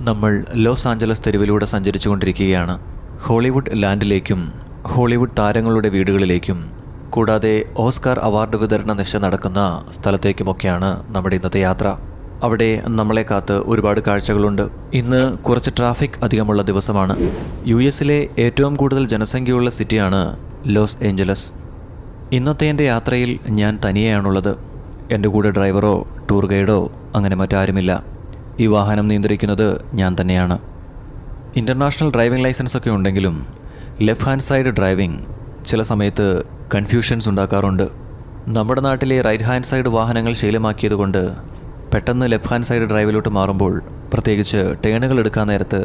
നമ്മൾ Los Angeles തെരുവിലൂടെ സഞ്ചരിച്ചുകൊണ്ടിരിക്കുകയാണ്. Hollywood ലാൻഡിലേക്കും Hollywood താരങ്ങളുടെ വീടുകളിലേക്കും കൂടാതെ ഓസ്കാർ അവാർഡ് വിതരണ നിശ നടക്കുന്ന സ്ഥലത്തേക്കുമൊക്കെയാണ് നമ്മുടെ ഇന്നത്തെ യാത്ര. അവിടെ നമ്മളെ കാത്ത് ഒരുപാട് കാഴ്ചകളുണ്ട്. ഇന്ന് കുറച്ച് ട്രാഫിക് അധികമുള്ള ദിവസമാണ്. US-ലെ ഏറ്റവും കൂടുതൽ ജനസംഖ്യയുള്ള സിറ്റിയാണ് ലോസ് ഏഞ്ചലസ്. ഇന്നത്തെ എൻ്റെ യാത്രയിൽ ഞാൻ തനിയെയാണുള്ളത്. എൻ്റെ കൂടെ ഡ്രൈവറോ ടൂർ ഗൈഡോ അങ്ങനെ മറ്റാരുമില്ല. ഈ വാഹനം നിയന്ത്രിക്കുന്നത് ഞാൻ തന്നെയാണ്. ഇൻ്റർനാഷണൽ ഡ്രൈവിംഗ് ലൈസൻസൊക്കെ ഉണ്ടെങ്കിലും ലെഫ്റ്റ് ഹാൻഡ് സൈഡ് ഡ്രൈവിംഗ് ചില സമയത്ത് കൺഫ്യൂഷൻസ് ഉണ്ടാക്കാറുണ്ട്. നമ്മുടെ നാട്ടിലെ റൈറ്റ് ഹാൻഡ് സൈഡ് വാഹനങ്ങൾ ശീലമാക്കിയതുകൊണ്ട് പെട്ടെന്ന് ലെഫ്റ്റ് ഹാൻഡ് സൈഡ് ഡ്രൈവിലോട്ട് മാറുമ്പോൾ പ്രത്യേകിച്ച് ടേണുകൾ എടുക്കാൻ നേരത്ത്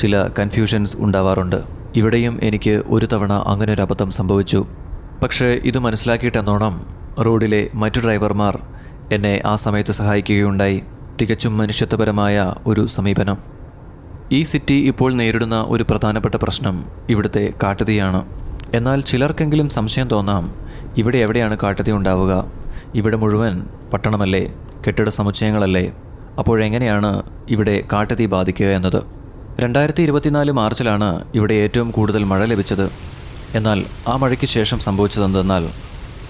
ചില കൺഫ്യൂഷൻസ് ഉണ്ടാവാറുണ്ട്. ഇവിടെയും എനിക്ക് ഒരു തവണ അങ്ങനെ ഒരു അബദ്ധം സംഭവിച്ചു. പക്ഷേ ഇത് മനസ്സിലാക്കിയിട്ടെന്നോണം റോഡിലെ മറ്റു ഡ്രൈവർമാർ എന്നെ ആ സമയത്ത് സഹായിക്കുകയുണ്ടായി. തികച്ചും മനുഷ്യത്വപരമായ ഒരു സമീപനം. ഈ സിറ്റി ഇപ്പോൾ നേരിടുന്ന ഒരു പ്രധാനപ്പെട്ട പ്രശ്നം ഇവിടുത്തെ കാട്ടുതീയാണ്. എന്നാൽ ചിലർക്കെങ്കിലും സംശയം തോന്നാം, ഇവിടെ എവിടെയാണ് കാട്ടുതീ ഉണ്ടാവുക? ഇവിടെ മുഴുവൻ പട്ടണമല്ലേ, കെട്ടിട സമുച്ചയങ്ങളല്ലേ, അപ്പോഴെങ്ങനെയാണ് ഇവിടെ കാട്ടുതീ ബാധിക്കുക എന്നത്. 2024 മാർച്ചിലാണ് ഇവിടെ ഏറ്റവും കൂടുതൽ മഴ ലഭിച്ചത്. എന്നാൽ ആ മഴയ്ക്ക് ശേഷം സംഭവിച്ചതെന്തെന്നാൽ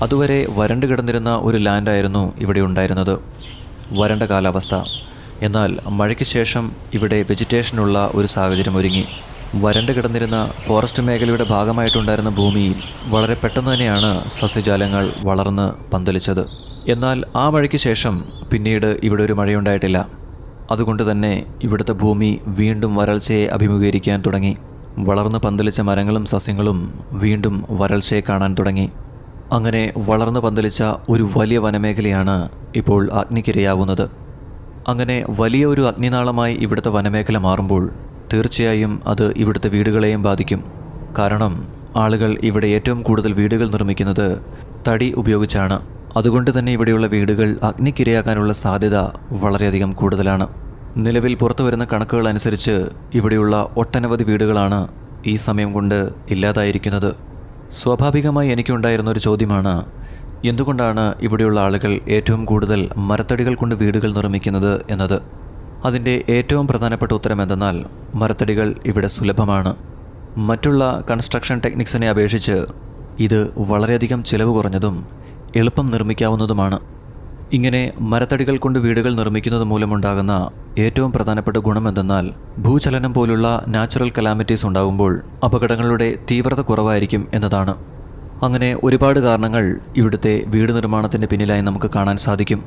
അതുവരെ വരണ്ടു കിടന്നിരുന്ന ഒരു ലാൻഡായിരുന്നു ഇവിടെ ഉണ്ടായിരുന്നത്. വരണ്ട കാലാവസ്ഥ. എന്നാൽ മഴയ്ക്ക് ശേഷം ഇവിടെ വെജിറ്റേഷനുള്ള ഒരു സാഹചര്യം ഒരുങ്ങി. വരണ്ടു കിടന്നിരുന്ന ഫോറസ്റ്റ് മേഖലയുടെ ഭാഗമായിട്ടുണ്ടായിരുന്ന ഭൂമിയിൽ വളരെ പെട്ടെന്ന് തന്നെയാണ് സസ്യജാലങ്ങൾ വളർന്ന് പന്തലിച്ചത്. എന്നാൽ ആ മഴയ്ക്ക് ശേഷം പിന്നീട് ഇവിടെ ഒരു മഴയുണ്ടായിട്ടില്ല. അതുകൊണ്ട് തന്നെ ഇവിടുത്തെ ഭൂമി വീണ്ടും വരൾച്ചയെ അഭിമുഖീകരിക്കാൻ തുടങ്ങി. വളർന്ന് പന്തലിച്ച മരങ്ങളും സസ്യങ്ങളും വീണ്ടും വരൾച്ചയെ കാണാൻ തുടങ്ങി. അങ്ങനെ വളർന്നു പന്തലിച്ച ഒരു വലിയ വനമേഖലയാണ് ഇപ്പോൾ അഗ്നിക്കിരയാവുന്നത്. അങ്ങനെ വലിയ ഒരു അഗ്നിനാളമായി ഇവിടുത്തെ വനമേഖല മാറുമ്പോൾ തീർച്ചയായും അത് ഇവിടുത്തെ വീടുകളെയും ബാധിക്കും. കാരണം ആളുകൾ ഇവിടെ ഏറ്റവും കൂടുതൽ വീടുകൾ നിർമ്മിക്കുന്നത് തടി ഉപയോഗിച്ചാണ്. അതുകൊണ്ട് തന്നെ ഇവിടെയുള്ള വീടുകൾ അഗ്നിക്കിരയാകാനുള്ള സാധ്യത വളരെയധികം കൂടുതലാണ്. നിലവിൽ പുറത്തു വരുന്ന കണക്കുകൾ അനുസരിച്ച് ഇവിടെയുള്ള ഒട്ടനവധി വീടുകളാണ് ഈ സമയം കൊണ്ട് ഇല്ലാതായിരിക്കുന്നത്. സ്വാഭാവികമായി എനിക്കുണ്ടായിരുന്നൊരു ചോദ്യമാണ്, എന്തുകൊണ്ടാണ് ഇവിടെയുള്ള ആളുകൾ ഏറ്റവും കൂടുതൽ മരത്തടികൾ കൊണ്ട് വീടുകൾ നിർമ്മിക്കുന്നത് എന്നത്. അതിൻ്റെ ഏറ്റവും പ്രധാനപ്പെട്ട ഉത്തരം എന്തെന്നാൽ മരത്തടികൾ ഇവിടെ സുലഭമാണ്. മറ്റുള്ള കൺസ്ട്രക്ഷൻ ടെക്നിക്സിനെ അപേക്ഷിച്ച് ഇത് വളരെയധികം ചിലവ് കുറഞ്ഞതും എളുപ്പം നിർമ്മിക്കാവുന്നതുമാണ്. ഇങ്ങനെ മരത്തടികൾ കൊണ്ട് വീടുകൾ നിർമ്മിക്കുന്നത് മൂലമുണ്ടാകുന്ന ഏറ്റവും പ്രധാനപ്പെട്ട ഗുണമെന്തെന്നാൽ ഭൂചലനം പോലുള്ള നാച്ചുറൽ കലാമിറ്റീസ് ഉണ്ടാകുമ്പോൾ അപകടങ്ങളുടെ തീവ്രത കുറവായിരിക്കും എന്നതാണ്. അങ്ങനെ ഒരുപാട് കാരണങ്ങൾ ഇവിടുത്തെ വീട് നിർമ്മാണത്തിൻ്റെ പിന്നിലായി നമുക്ക് കാണാൻ സാധിക്കും.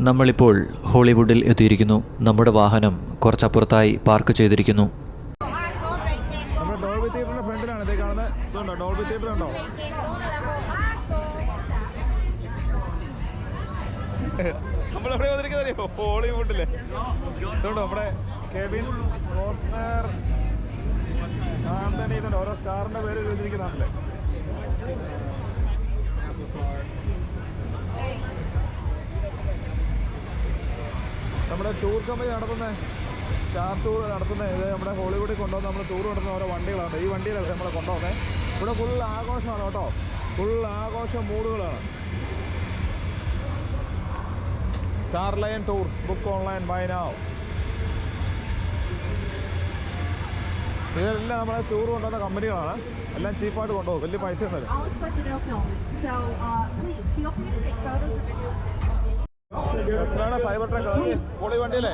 നമ്മളിപ്പോൾ ഹോളിവുഡിൽ എത്തിയിരിക്കുന്നു. നമ്മുടെ വാഹനം കുറച്ചപ്പുറത്തായി പാർക്ക് ചെയ്തിരിക്കുന്നു. നമ്മളെവിടെ വന്നിരിക്കുന്നറിയോ? ഹോളിവുഡിലെ ഇതുണ്ടോ നമ്മുടെ കെവിൻ കോസ്റ്റ്നർ, ആന്റണി, ഇതുണ്ട് ഓരോ സ്റ്റാറിന്റെ പേര് എഴുതിയിരിക്കുന്നുണ്ടല്ലേ. നമ്മുടെ ടൂർ കമ്പനി നടത്തുന്ന സ്റ്റാർ ടൂർ നടത്തുന്ന ഇത് നമ്മുടെ ഹോളിവുഡിൽ കൊണ്ടുവന്ന് നമ്മൾ ടൂർ നടത്തുന്ന ഓരോ വണ്ടികളാണ്. ഈ വണ്ടിയിലാണ് നമ്മളെ കൊണ്ടുവന്നത്. ഇവിടെ ഫുൾ ആഘോഷമാണ് കേട്ടോ, ഫുൾ ആഘോഷ മൂഡുകളാണ്. Starline Tours, book online, buy now. ഇതെല്ലാം നമ്മളെ ടൂർ കൊണ്ടുവന്ന കമ്പനികളാണ്. എല്ലാം ചീപ്പായിട്ട് കൊണ്ടുപോകും, വലിയ പൈസ ഒന്നുമില്ല. സൈബർ ട്രക്ക് പൊളി വണ്ടിയല്ലേ.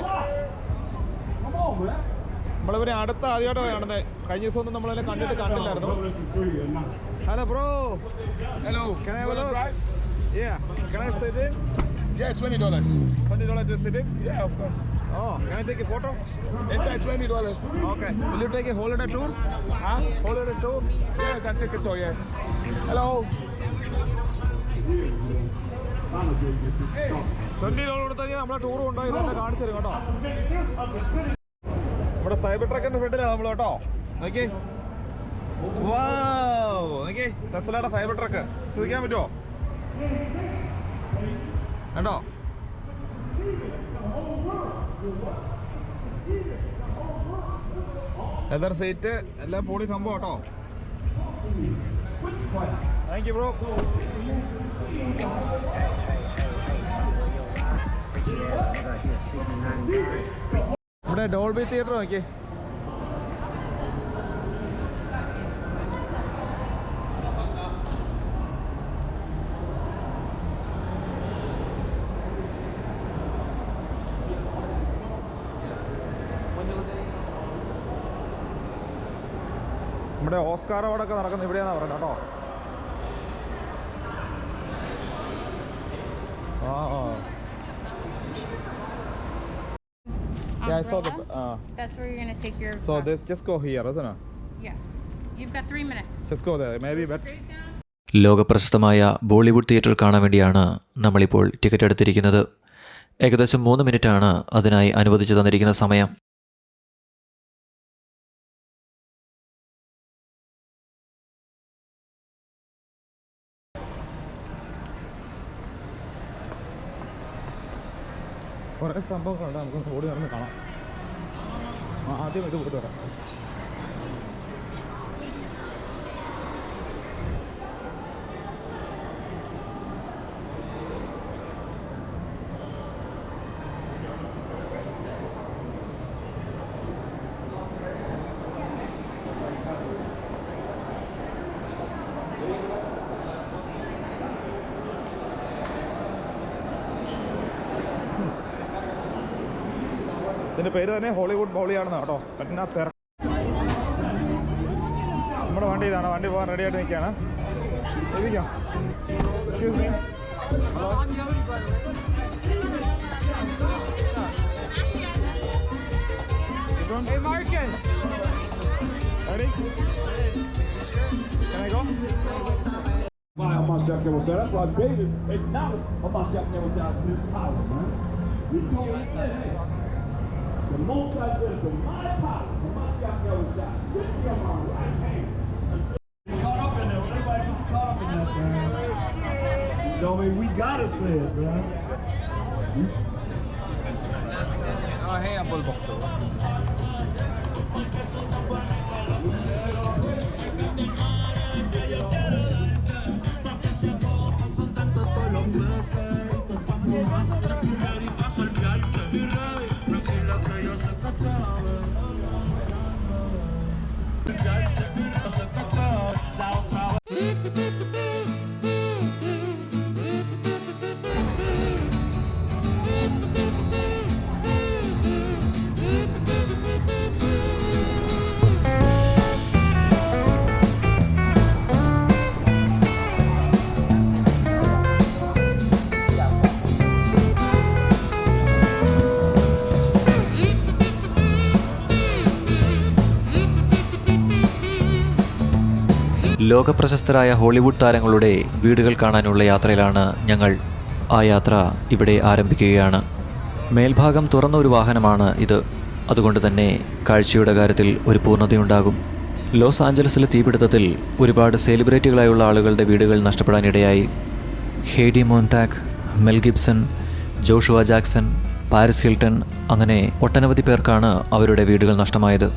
നമ്മളിവരെ അടുത്ത ആദ്യമായിട്ട് കാണുന്നത്. കഴിഞ്ഞ ദിവസം ഒന്നും നമ്മളതിനെ കണ്ടില്ലായിരുന്നു. Hello bro. Hello, can I have a look? Yeah, can I sit in? Yeah, $20. $20 to sit in? Yeah, of course. Oh, can I take a photo? Inside $20. Okay. Will you take a holiday tour? Huh? Holiday tour? Yeah, I can take it. So yeah. Hello. $20 കൊടുത്താൽ നമ്മളെ tour കൊണ്ടുപോയി ഇതെന്നെ കാണിച്ചു തരും കേട്ടോ. നമ്മുടെ cyber ട്രക്കിന്റെ ഫ്രണ്ടിലാണ് നമ്മൾ കേട്ടോ. നോക്കി, നോക്കി, ടെസ്ലയുടെ സൈബർ ട്രക്ക് ശ്രദ്ധിക്കാൻ പറ്റുമോ? കണ്ടോ? ലെതർ സീറ്റ് എല്ലാം പൊളി സംഭവം കേട്ടോ. Thank you bro. ഇവിടെ ഡോൾബി തിയേറ്റർ നോക്കി. നമ്മുടെ ഓസ്കാർ അവാർഡൊക്കെ നടക്കുന്നത് ഇവിടെയാണെന്ന് പറഞ്ഞത് കേട്ടോ. Yeah, I saw the. That's where you're gonna take your. So bus. this just go here, isn't it? Yes, you've got 3 minutes. Just go there. Maybe better. Straight down. ലോകപ്രശസ്തമായ Bollywood theatre കാണാൻ വേണ്ടിയാണ് നമ്മളിപ്പോൾ ticket എടുത്തിരിക്കുന്നത്. ഏകദേശം 3 മിനിറ്റാണ് അതിനായി അനുവദിച്ചു തന്നിരിക്കുന്ന സമയം. കുറേ സംഭവങ്ങളുണ്ട്, നമുക്കൊന്ന് ഓടി നടന്ന് കാണാം. ആദ്യം ഇത് പോയിട്ട് വരാം. ഇതിൻ്റെ പേര് തന്നെ ഹോളിവുഡ് ബൗളിയാണെന്ന് കേട്ടോ. എന്നാ നമ്മുടെ വണ്ടി ഇതാണ്. വണ്ടി പോകാൻ റെഡി ആയിട്ട് നിൽക്കുകയാണ്. ഇരിക്കാം. Hey Marcus. Ready? Can I go? Hamasyak você, that's why David acknowledged Hamasyak você as his power, man. We told him, hey, the Most High said, the my power, Hamasyak você, sit me on my right hand. Caught up in there, everybody was caught up in that, man. So I mean, we gotta say it, man. Hey, Apple Box. ലോകപ്രശസ്തരായ Hollywood താരങ്ങളുടെ വീടുകൾ കാണാനുള്ള യാത്രയിലാണ് ഞങ്ങൾ. ആ യാത്ര ഇവിടെ ആരംഭിക്കുകയാണ്. മേൽഭാഗം തുറന്ന ഒരു വാഹനമാണ് ഇത്. അതുകൊണ്ട് തന്നെ കാഴ്ചയുടെ കാര്യത്തിൽ ഒരു പൂർണ്ണതയുണ്ടാകും. ലോസ് ആഞ്ചലസിലെ തീപിടുത്തത്തിൽ ഒരുപാട് സെലിബ്രിറ്റികളായുള്ള ആളുകളുടെ വീടുകൾ നഷ്ടപ്പെടാനിടയായി. Heidi Montag, Mel Gibson, Joshua Jackson, Paris Hilton, അങ്ങനെ ഒട്ടനവധി പേർക്കാണ് അവരുടെ വീടുകൾ നഷ്ടമായത്.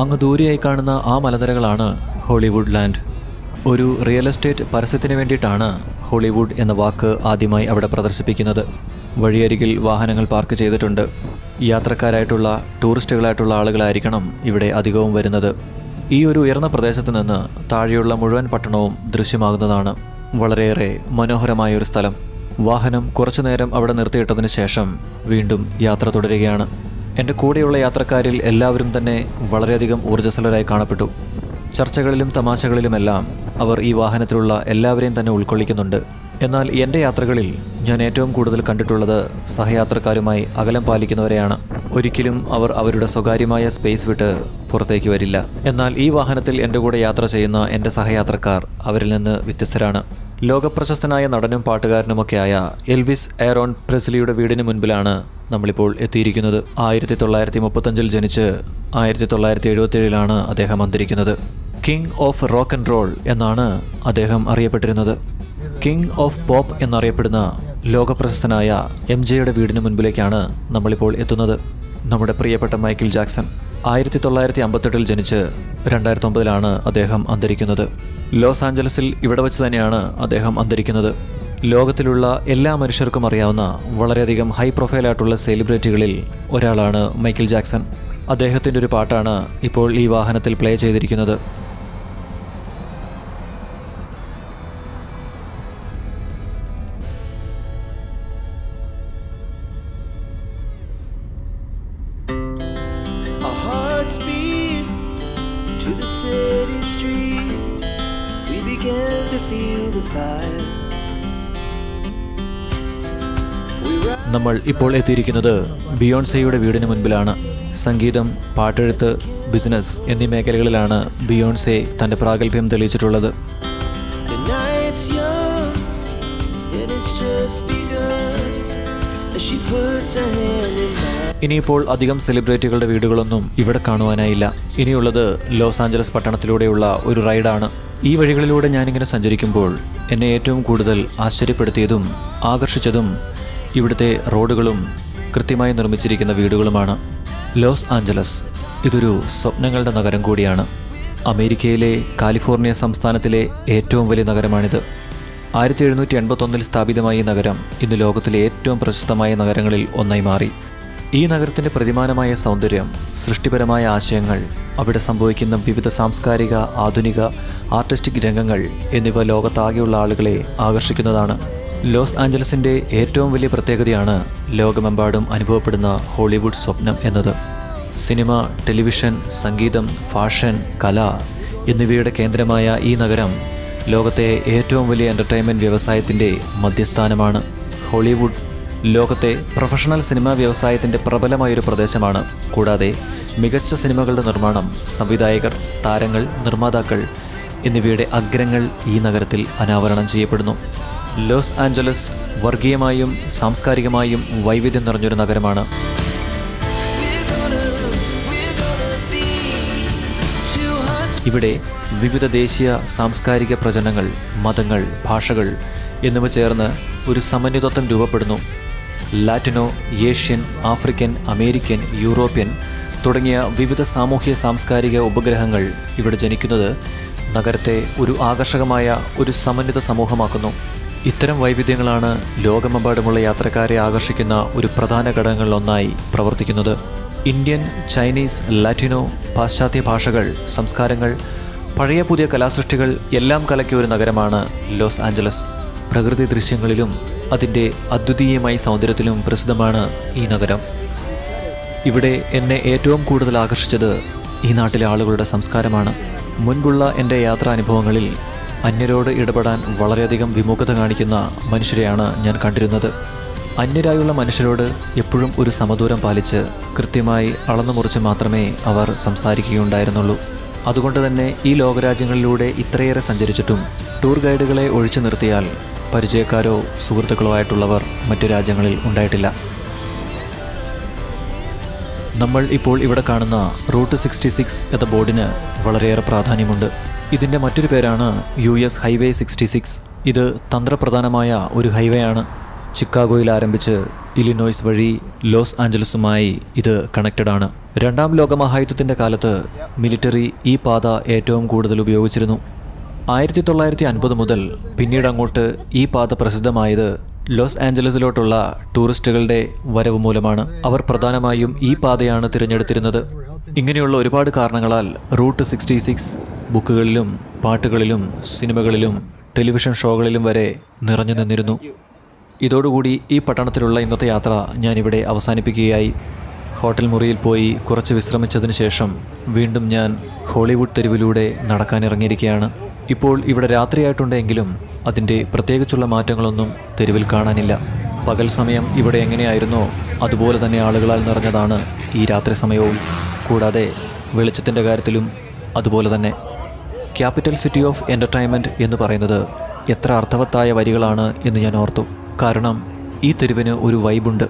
അങ്ങ് ദൂരെയായി കാണുന്ന ആ മലനിരകളാണ് ഹോളിവുഡ് ലാൻഡ്. ഒരു റിയൽ എസ്റ്റേറ്റ് പരസ്യത്തിന് വേണ്ടിയിട്ടാണ് ഹോളിവുഡ് എന്ന വാക്ക് ആദ്യമായി അവിടെ പ്രദർശിപ്പിക്കുന്നത്. വഴിയരികിൽ വാഹനങ്ങൾ പാർക്ക് ചെയ്തിട്ടുണ്ട്. യാത്രക്കാരായിട്ടുള്ള ടൂറിസ്റ്റുകളായിട്ടുള്ള ആളുകളായിരിക്കണം ഇവിടെ അധികവും വരുന്നത്. ഈ ഒരു ഉയർന്ന പ്രദേശത്ത് നിന്ന് താഴെയുള്ള മുഴുവൻ പട്ടണവും ദൃശ്യമാകുന്നതാണ്. വളരെയേറെ മനോഹരമായൊരു സ്ഥലം. വാഹനം കുറച്ചു നേരം അവിടെ നിർത്തിയിട്ടതിന് ശേഷം വീണ്ടും യാത്ര തുടരുകയാണ്. എൻ്റെ കൂടെയുള്ള യാത്രക്കാരിൽ എല്ലാവരും തന്നെ വളരെയധികം ഊർജ്ജസ്വലരായി കാണപ്പെട്ടു. ചർച്ചകളിലും തമാശകളിലുമെല്ലാം അവർ ഈ വാഹനത്തിലുള്ള എല്ലാവരെയും തന്നെ ഉൾക്കൊള്ളിക്കുന്നുണ്ട്. എന്നാൽ എൻ്റെ യാത്രകളിൽ ഞാൻ ഏറ്റവും കൂടുതൽ കണ്ടിട്ടുള്ളത് സഹയാത്രക്കാരുമായി അകലം പാലിക്കുന്നവരെയാണ്. ഒരിക്കലും അവർ അവരുടെ സ്വകാര്യമായ സ്പേസ് വിട്ട് പുറത്തേക്ക് വരില്ല. എന്നാൽ ഈ വാഹനത്തിൽ എൻ്റെ കൂടെ യാത്ര ചെയ്യുന്ന എൻ്റെ സഹയാത്രക്കാർ അവരിൽ നിന്ന് വ്യത്യസ്തരാണ്. ലോകപ്രശസ്തനായ നടനും പാട്ടുകാരനുമൊക്കെയായ എൽവിസ് എയറോൺ പ്രെസ്ലിയുടെ വീടിന് മുൻപിലാണ് നമ്മളിപ്പോൾ എത്തിയിരിക്കുന്നത്. 1935 ജനിച്ച് 1977 അദ്ദേഹം അന്തരിക്കുന്നത്. King of rock and roll എന്നാണ് അദ്ദേഹം അറിയപ്പെട്ടിരുന്നത്. കിങ് ഓഫ് പോപ്പ് എന്നറിയപ്പെടുന്ന ലോകപ്രശസ്തനായ MJയുടെ വീടിന് മുൻപിലേക്കാണ് നമ്മളിപ്പോൾ എത്തുന്നത്. നമ്മുടെ പ്രിയപ്പെട്ട മൈക്കിൾ ജാക്സൺ 1958 ജനിച്ച് 2009 അദ്ദേഹം അന്തരിക്കുന്നത്. ലോസ് ആഞ്ചലസിൽ ഇവിടെ വെച്ച് തന്നെയാണ് അദ്ദേഹം അന്തരിക്കുന്നത്. ലോകത്തിലുള്ള എല്ലാ മനുഷ്യർക്കും അറിയാവുന്ന വളരെയധികം ഹൈ പ്രൊഫൈലായിട്ടുള്ള സെലിബ്രിറ്റികളിൽ ഒരാളാണ് മൈക്കിൾ ജാക്സൺ. അദ്ദേഹത്തിൻ്റെ ഒരു പാട്ടാണ് ഇപ്പോൾ ഈ വാഹനത്തിൽ പ്ലേ ചെയ്തിരിക്കുന്നത്. To the city streets, we began to feel the fire. നമ്മൾ ഇപ്പോൾ എത്തിയിരിക്കുന്നത് ബിയോൺസെയുടെ വീടിന് മുൻപിലാണ്. സംഗീതം, പാട്ടെഴുത്ത്, ബിസിനസ് എന്നീ മേഖലകളിലാണ് ബിയോൺസെ തൻ്റെ പ്രാഗൽഭ്യം തെളിയിച്ചിട്ടുള്ളത്. The night's young and it's just begun as she puts her hand in mine. ഇനിയിപ്പോൾ അധികം സെലിബ്രിറ്റികളുടെ വീടുകളൊന്നും ഇവിടെ കാണുവാനായില്ല. ഇനിയുള്ളത് ലോസ് ആഞ്ചലസ് പട്ടണത്തിലൂടെയുള്ള ഒരു റൈഡാണ്. ഈ വഴികളിലൂടെ ഞാനിങ്ങനെ സഞ്ചരിക്കുമ്പോൾ എന്നെ ഏറ്റവും കൂടുതൽ ആശ്ചര്യപ്പെടുത്തിയതും ആകർഷിച്ചതും ഇവിടുത്തെ റോഡുകളും കൃത്യമായി നിർമ്മിച്ചിരിക്കുന്ന വീടുകളുമാണ്. ലോസ് ആഞ്ചലസ് ഇതൊരു സ്വപ്നങ്ങളുടെ നഗരം കൂടിയാണ്. അമേരിക്കയിലെ കാലിഫോർണിയ സംസ്ഥാനത്തിലെ ഏറ്റവും വലിയ നഗരമാണിത്. 1781 സ്ഥാപിതമായ ഈ നഗരം ഇന്ന് ലോകത്തിലെ ഏറ്റവും പ്രശസ്തമായ നഗരങ്ങളിൽ ഒന്നായി മാറി. ഈ നഗരത്തിൻ്റെ പ്രതിമാനമായ സൗന്ദര്യം, സൃഷ്ടിപരമായ ആശയങ്ങൾ, അവിടെ സംഭവിക്കുന്ന വിവിധ സാംസ്കാരിക, ആധുനിക, ആർട്ടിസ്റ്റിക് രംഗങ്ങൾ എന്നിവ ലോകത്താകെയുള്ള ആളുകളെ ആകർഷിക്കുന്നതാണ്. ലോസ് ആഞ്ചലസിൻ്റെ ഏറ്റവും വലിയ പ്രത്യേകതയാണ് ലോകമെമ്പാടും അനുഭവപ്പെടുന്ന ഹോളിവുഡ് സ്വപ്നം എന്നത്. സിനിമ, ടെലിവിഷൻ, സംഗീതം, ഫാഷൻ, കല എന്നിവയുടെ കേന്ദ്രമായ ഈ നഗരം ലോകത്തെ ഏറ്റവും വലിയ എൻ്റർടൈൻമെൻറ്റ് വ്യവസായത്തിൻ്റെ മധ്യസ്ഥാനമാണ്. ഹോളിവുഡ് ലോകത്തെ പ്രൊഫഷണൽ സിനിമാ വ്യവസായത്തിൻ്റെ പ്രബലമായൊരു പ്രദേശമാണ്. കൂടാതെ മികച്ച സിനിമകളുടെ നിർമ്മാണം, സംവിധായകർ, താരങ്ങൾ, നിർമ്മാതാക്കൾ എന്നിവയുടെ അഗ്രങ്ങൾ ഈ നഗരത്തിൽ അനാവരണം ചെയ്യപ്പെടുന്നു. ലോസ് ആഞ്ചലസ് വർഗീയമായും സാംസ്കാരികമായും വൈവിധ്യം നിറഞ്ഞൊരു നഗരമാണ്. ഇവിടെ വിവിധ ദേശീയ സാംസ്കാരിക പ്രചരണങ്ങൾ, മതങ്ങൾ, ഭാഷകൾ എന്നിവ ചേർന്ന് ഒരു സമന്വിതത്വം രൂപപ്പെടുന്നു. Latino, Asian, African, American, European തുടങ്ങിയ വിവിധ സാമൂഹ്യ സാംസ്കാരിക ഉപഗ്രഹങ്ങൾ ഇവിടെ ജനിക്കുന്നത് നഗരത്തെ ഒരു ആകർഷകമായ ഒരു സമന്വിത സമൂഹമാക്കുന്നു. ഇത്തരം വൈവിധ്യങ്ങളാണ് ലോകമെമ്പാടുമുള്ള യാത്രക്കാരെ ആകർഷിക്കുന്ന ഒരു പ്രധാന ഘടകങ്ങളിലൊന്നായി പ്രവർത്തിക്കുന്നത്. ഇന്ത്യൻ, ചൈനീസ്, ലാറ്റിനോ, പാശ്ചാത്യ ഭാഷകൾ, സംസ്കാരങ്ങൾ, പഴയ പുതിയ കലാസൃഷ്ടികൾ എല്ലാം കലക്കിയ ഒരു നഗരമാണ് ലോസ് ആഞ്ചലസ്. പ്രകൃതി ദൃശ്യങ്ങളിലും അതിൻ്റെ അദ്വിതീയമായ സൗന്ദര്യത്തിലും പ്രസിദ്ധമാണ് ഈ നഗരം. ഇവിടെ എന്നെ ഏറ്റവും കൂടുതൽ ആകർഷിച്ചത് ഈ നാട്ടിലെ ആളുകളുടെ സംസ്കാരമാണ്. മുൻപുള്ള എൻ്റെ യാത്രാനുഭവങ്ങളിൽ അന്യരോട് ഇടപെടാൻ വളരെയധികം വിമുഖത കാണിക്കുന്ന മനുഷ്യരെയാണ് ഞാൻ കണ്ടിരുന്നത്. അന്യരായുള്ള മനുഷ്യരോട് എപ്പോഴും ഒരു സമദൂരം പാലിച്ച് കൃത്യമായി അളന്നു മുറിച്ച് മാത്രമേ അവർ സംസാരിക്കുകയുണ്ടായിരുന്നുള്ളൂ. അതുകൊണ്ട് തന്നെ ഈ ലോകരാജ്യങ്ങളിലൂടെ ഇത്രയേറെ സഞ്ചരിച്ചിട്ടും ടൂർ ഗൈഡുകളെ ഒഴിച്ചു നിർത്തിയാൽ പരിചയക്കാരോ സുഹൃത്തുക്കളോ ആയിട്ടുള്ളവർ മറ്റു രാജ്യങ്ങളിൽ ഉണ്ടായിട്ടില്ല. നമ്മൾ ഇപ്പോൾ ഇവിടെ കാണുന്ന റൂട്ട് 66 എന്ന ബോർഡിന് വളരെയേറെ പ്രാധാന്യമുണ്ട്. ഇതിൻ്റെ മറ്റൊരു പേരാണ് US ഹൈവേ 66. ഇത് തന്ത്രപ്രധാനമായ ഒരു ഹൈവേ ആണ്. ചിക്കാഗോയിൽ ആരംഭിച്ച് ഇലിനോയ്സ് വഴി ലോസ് ആഞ്ചലസുമായി ഇത് കണക്റ്റഡ് ആണ്. രണ്ടാം ലോകമഹായുദ്ധത്തിൻ്റെ കാലത്ത് മിലിറ്ററി ഈ പാത ഏറ്റവും കൂടുതൽ ഉപയോഗിച്ചിരുന്നു. 1950 മുതൽ പിന്നീട് അങ്ങോട്ട് ഈ പാത പ്രസിദ്ധമായത് ലോസ് ആഞ്ചലസിലോട്ടുള്ള ടൂറിസ്റ്റുകളുടെ വരവ് മൂലമാണ്. അവർ പ്രധാനമായും ഈ പാതയാണ് തിരഞ്ഞെടുത്തിരുന്നത്. ഇങ്ങനെയുള്ള ഒരുപാട് കാരണങ്ങളാൽ റൂട്ട് 66 ബുക്കുകളിലും പാട്ടുകളിലും സിനിമകളിലും ടെലിവിഷൻ ഷോകളിലും വരെ നിറഞ്ഞു നിന്നിരുന്നു. ഇതോടുകൂടി ഈ പട്ടണത്തിലുള്ള ഇന്നത്തെ യാത്ര ഞാനിവിടെ അവസാനിപ്പിക്കുകയായി. ഹോട്ടൽ മുറിയിൽ പോയി കുറച്ച് വിശ്രമിച്ചതിന് ശേഷം വീണ്ടും ഞാൻ ഹോളിവുഡ് തെരുവിലൂടെ നടക്കാനിറങ്ങിയിരിക്കുകയാണ്. ഇപ്പോൾ ഇവിടെ രാത്രിയായിട്ടുണ്ടെങ്കിലും അതിൻ്റെ പ്രത്യേകിച്ചുള്ള മാറ്റങ്ങളൊന്നും തെരുവിൽ കാണാനില്ല. പകൽ സമയം ഇവിടെ എങ്ങനെയായിരുന്നോ അതുപോലെ തന്നെ ആളുകളാൽ നിറഞ്ഞതാണ് ഈ രാത്രി സമയവും. കൂടാതെ വെളിച്ചത്തിൻ്റെ കാര്യത്തിലും അതുപോലെ തന്നെ. ക്യാപിറ്റൽ സിറ്റി ഓഫ് എൻ്റർടൈൻമെൻറ്റ് എന്ന് പറയുന്നത് എത്ര അർത്ഥവത്തായ വരികളാണ് എന്ന് ഞാൻ ഓർത്തു. കാരണം ഈ തെരുവിന് ഒരു വൈബുണ്ട്.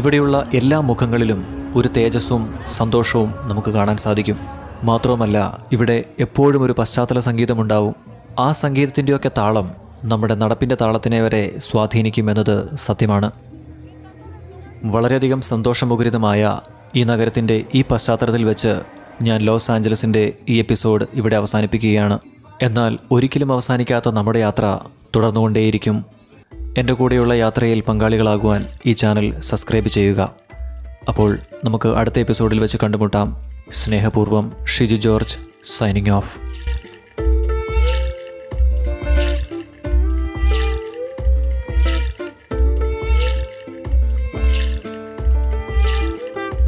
ഇവിടെയുള്ള എല്ലാ മുഖങ്ങളിലും ഒരു തേജസ്സും സന്തോഷവും നമുക്ക് കാണാൻ സാധിക്കും. മാത്രവുമല്ല ഇവിടെ എപ്പോഴും ഒരു പശ്ചാത്തല സംഗീതമുണ്ടാവും. ആ സംഗീതത്തിൻ്റെയൊക്കെ താളം നമ്മുടെ നടപ്പിൻ്റെ താളത്തിനെ വരെ സ്വാധീനിക്കുമെന്നത് സത്യമാണ്. വളരെയധികം സന്തോഷമുഖരിതമായ ഈ നഗരത്തിൻ്റെ ഈ പശ്ചാത്തലത്തിൽ വെച്ച് ഞാൻ ലോസ് ആഞ്ചലസിൻ്റെ ഈ എപ്പിസോഡ് ഇവിടെ അവസാനിപ്പിക്കുകയാണ്. എന്നാൽ ഒരിക്കലും അവസാനിക്കാത്ത നമ്മുടെ യാത്ര തുടർന്നുകൊണ്ടേയിരിക്കും. എൻ്റെ കൂടെയുള്ള യാത്രയിൽ പങ്കാളികളാകുവാൻ ഈ ചാനൽ സബ്സ്ക്രൈബ് ചെയ്യുക. അപ്പോൾ നമുക്ക് അടുത്ത എപ്പിസോഡിൽ വെച്ച് കണ്ടുമുട്ടാം. സ്നേഹപൂർവ്വം ഷിജു ജോർജ് സൈനിങ് ഓഫ്.